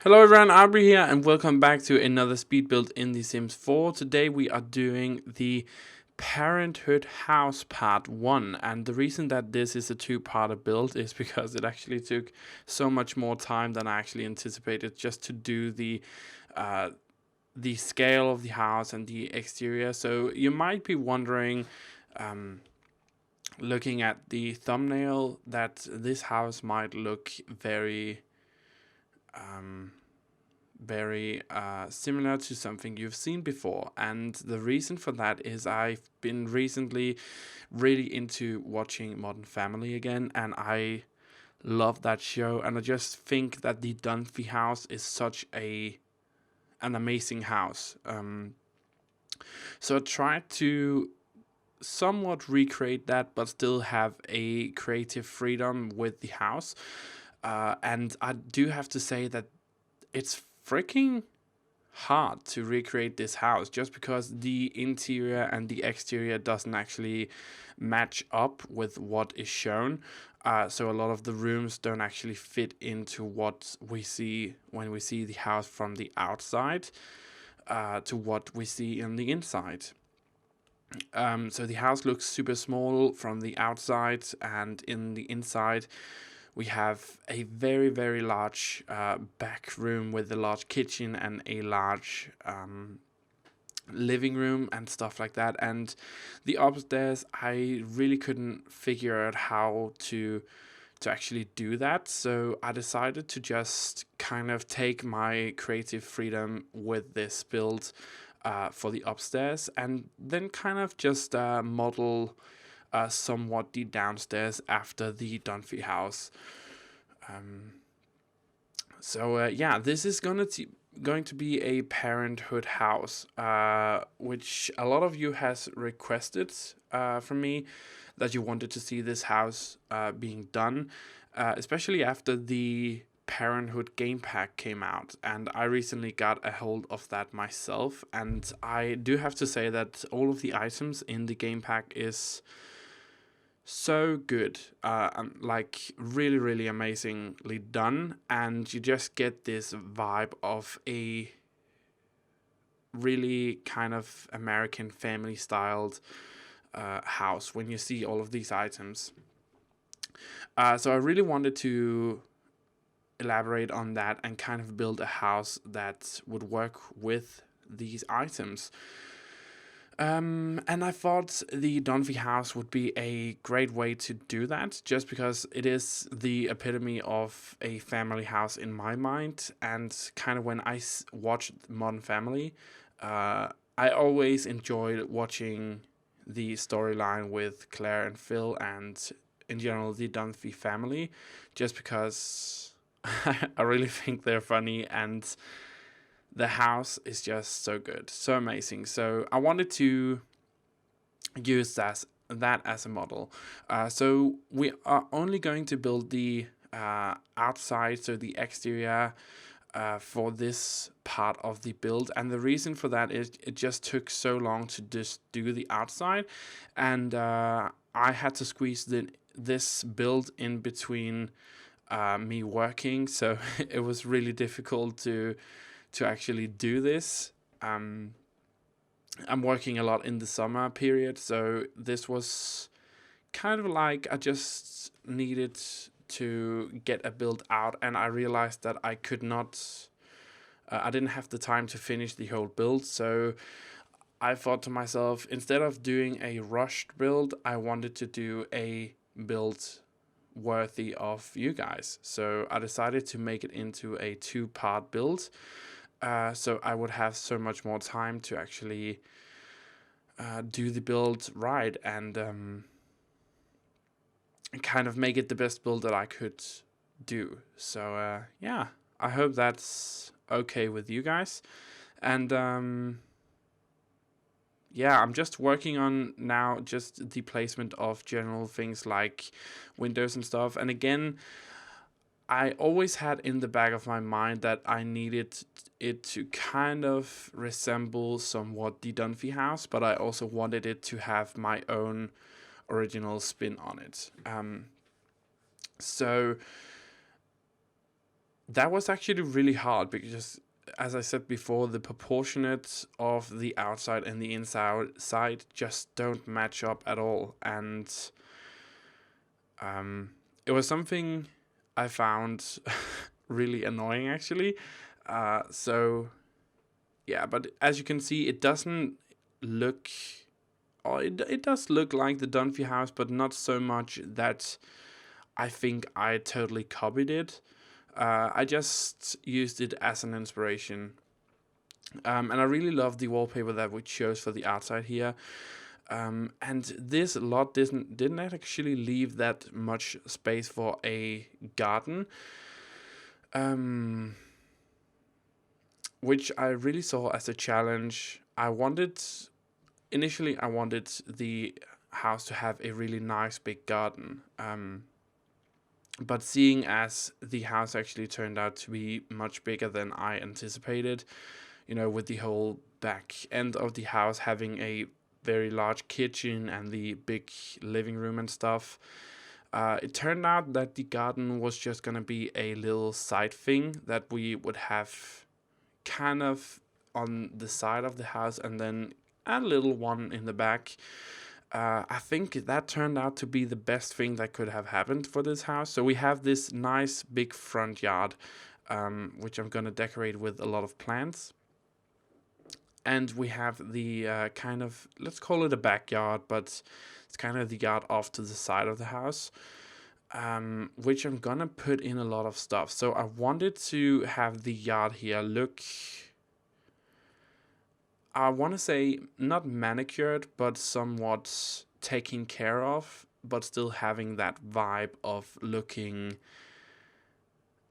Hello everyone, Auvbri here and welcome back to another speed build in The Sims 4. Today we are doing the Parenthood house part 1, and the reason that this is a two-parter build is because it actually took so much more time than I actually anticipated just to do the scale of the house and the exterior. So you might be wondering, looking at the thumbnail, that this house might look very similar to something you've seen before, and the reason for that is I've been recently really into watching Modern Family again, and I love that show, and I just think that the Dunphy house is such an amazing house. So I tried to somewhat recreate that but still have a creative freedom with the house, and I do have to say that it's freaking hard to recreate this house just because the interior and the exterior doesn't actually match up with what is shown. So a lot of the rooms don't actually fit into what we see when we see the house from the outside to what we see in the inside. So the house looks super small from the outside, and in the inside we have a very, very large back room with a large kitchen and a large living room and stuff like that. And the upstairs, I really couldn't figure out how to actually do that. So I decided to just kind of take my creative freedom with this build for the upstairs, and then kind of just model somewhat the downstairs after the Dunphy house. Yeah, this is going to be a Parenthood house, which a lot of you has requested from me, that you wanted to see this house being done, especially after the Parenthood game pack came out, and I recently got a hold of that myself, and I do have to say that all of the items in the game pack is so good, like really, really amazingly done, and you just get this vibe of a really kind of American family styled house when you see all of these items. So I really wanted to elaborate on that and kind of build a house that would work with these items. And I thought the Dunphy house would be a great way to do that, just because it is the epitome of a family house in my mind. And kind of when I watched Modern Family, I always enjoyed watching the storyline with Claire and Phil, and in general the Dunphy family, just because I really think they're funny, and the house is just so good, so amazing. So I wanted to use that as a model. So we are only going to build the outside, so the exterior, for this part of the build. And the reason for that is it just took so long to just do the outside, and I had to squeeze this build in between me working, so it was really difficult to actually do this. I'm working a lot in the summer period, so this was kind of like I just needed to get a build out, and I realized that I could not, I didn't have the time to finish the whole build. So I thought to myself, instead of doing a rushed build, I wanted to do a build worthy of you guys. So I decided to make it into a two-part build. So I would have so much more time to actually do the build right, and kind of make it the best build that I could do. So yeah, I hope that's okay with you guys. And yeah, I'm just working on now just the placement of general things like windows and stuff. And again, I always had in the back of my mind that I needed it to kind of resemble somewhat the Dunphy house, but I also wanted it to have my own original spin on it. So that was actually really hard because, as I said before, the proportionate of the outside and the inside just don't match up at all. And it was something I found really annoying, actually. So, yeah, but as you can see, it doesn't look... or it does look like the Dunphy house, but not so much that I think I totally copied it. I just used it as an inspiration. And I really love the wallpaper that we chose for the outside here. And this lot didn't actually leave that much space for a garden. Which I really saw as a challenge. Initially I wanted the house to have a really nice big garden. But seeing as the house actually turned out to be much bigger than I anticipated, with the whole back end of the house having a very large kitchen and the big living room and stuff, it turned out that the garden was just gonna be a little side thing that we would have kind of on the side of the house and then a little one in the back. I think that turned out to be the best thing that could have happened for this house. So we have this nice big front yard, which I'm gonna decorate with a lot of plants. And we have the kind of, let's call it a backyard, but it's kind of the yard off to the side of the house, which I'm gonna put in a lot of stuff. So I wanted to have the yard here look, I want to say not manicured, but somewhat taken care of, but still having that vibe of looking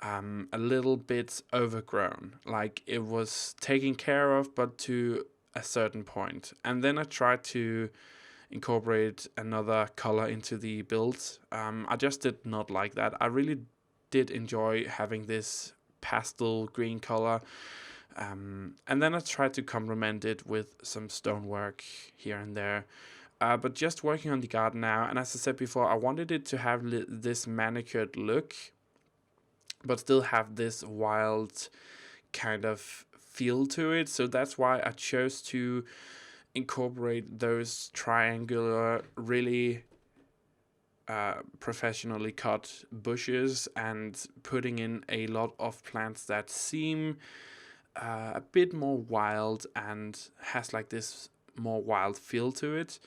a little bit overgrown, like it was taken care of, but to a certain point. And then I tried to incorporate another color into the build. I just did not like that. I really did enjoy having this pastel green color. And then I tried to complement it with some stonework here and there. But just working on the garden now, and as I said before, I wanted it to have this manicured look, but still have this wild kind of feel to it. So that's why I chose to incorporate those triangular, really professionally cut bushes and putting in a lot of plants that seem a bit more wild and has like this more wild feel to it.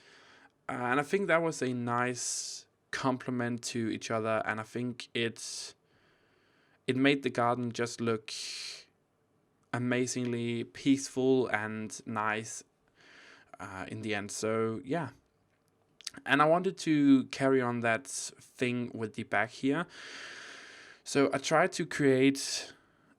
And I think that was a nice complement to each other, and I think it made the garden just look amazingly peaceful and nice in the end. So yeah, and I wanted to carry on that thing with the back here. So I tried to create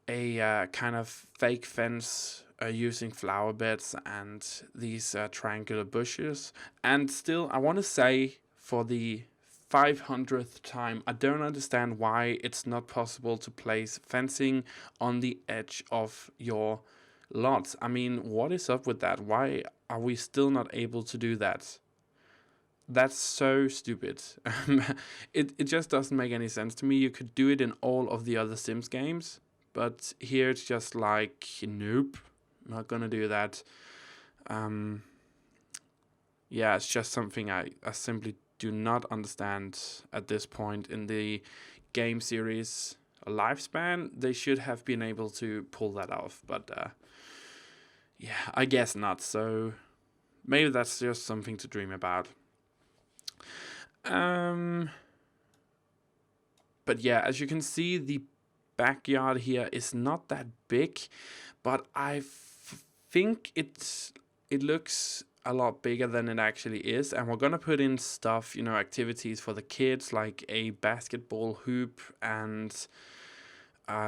a kind of fake fence using flower beds and these triangular bushes. And still, I want to say for the 500th time, I don't understand why it's not possible to place fencing on the edge of your lots. I mean, what is up with that? Why are we still not able to do that? That's so stupid. It just doesn't make any sense to me. You could do it in all of the other Sims games, but here it's just like, nope, not gonna do that. Yeah, it's just something I simply do not understand at this point in the game series lifespan. They should have been able to pull that off, but yeah, I guess not. So maybe that's just something to dream about. But yeah, as you can see, the backyard here is not that big, but I think it looks a lot bigger than it actually is. And we're gonna put in stuff, activities for the kids, like a basketball hoop and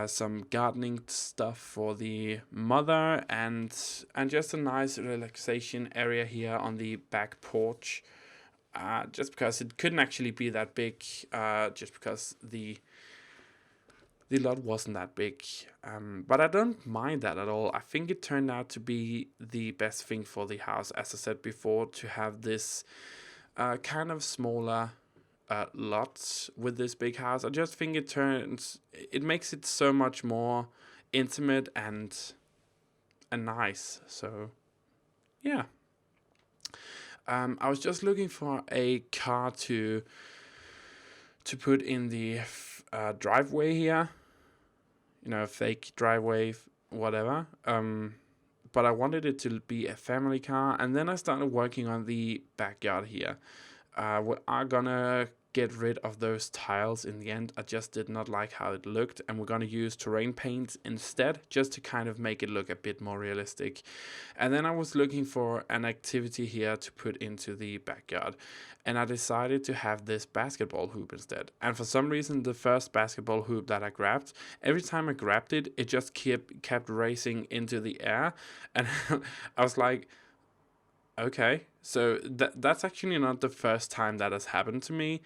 some gardening stuff for the mother, and just a nice relaxation area here on the back porch. Just because it couldn't actually be that big, just because the lot wasn't that big. But I don't mind that at all. I think it turned out to be the best thing for the house, as I said before, to have this kind of smaller lot with this big house. I just think it makes it so much more intimate and nice. So yeah. I was just looking for a car to put in the driveway here, fake driveway, whatever. But I wanted it to be a family car, and then I started working on the backyard here. We are gonna get rid of those tiles in the end. I just did not like how it looked, and we're gonna use terrain paint instead, just to kind of make it look a bit more realistic. And then I was looking for an activity here to put into the backyard, and I decided to have this basketball hoop instead. And for some reason, the first basketball hoop that I grabbed, every time I grabbed it, it just kept racing into the air, and I was like, okay, so that's actually not the first time that has happened to me,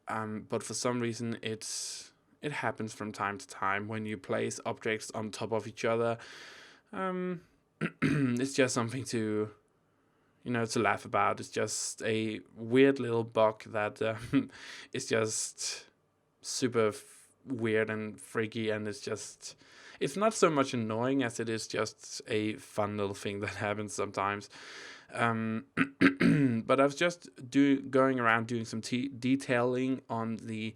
but for some reason it happens from time to time when you place objects on top of each other. It's just something to laugh about. It's just a weird little bug that is just super weird and freaky, and it's not so much annoying as it is just a fun little thing that happens sometimes. But I was just going around doing some detailing on the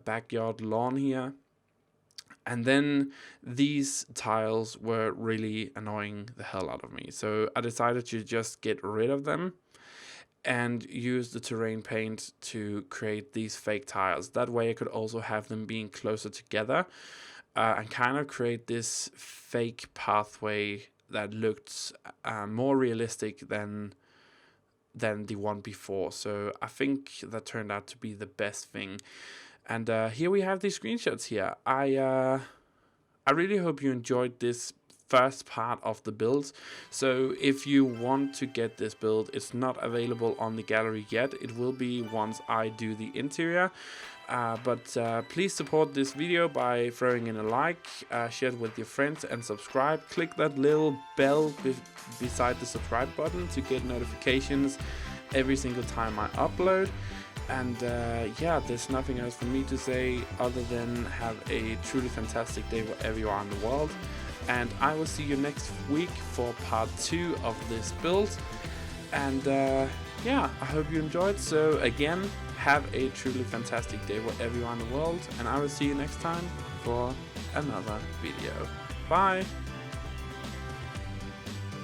backyard lawn here, and then these tiles were really annoying the hell out of me, so I decided to just get rid of them and use the terrain paint to create these fake tiles. That way I could also have them being closer together, and kind of create this fake pathway that looked more realistic than the one before. So I think that turned out to be the best thing. And here we have these screenshots here. I really hope you enjoyed this first part of the build. So if you want to get this build, it's not available on the gallery yet. It will be once I do the interior. But please support this video by throwing in a like, share it with your friends, and subscribe. Click that little bell beside the subscribe button to get notifications every single time I upload. And yeah, there's nothing else for me to say other than have a truly fantastic day wherever you are in the world. And I will see you next week for part 2 of this build. And yeah, I hope you enjoyed. So again, have a truly fantastic day wherever you are in the world, and I will see you next time for another video. Bye!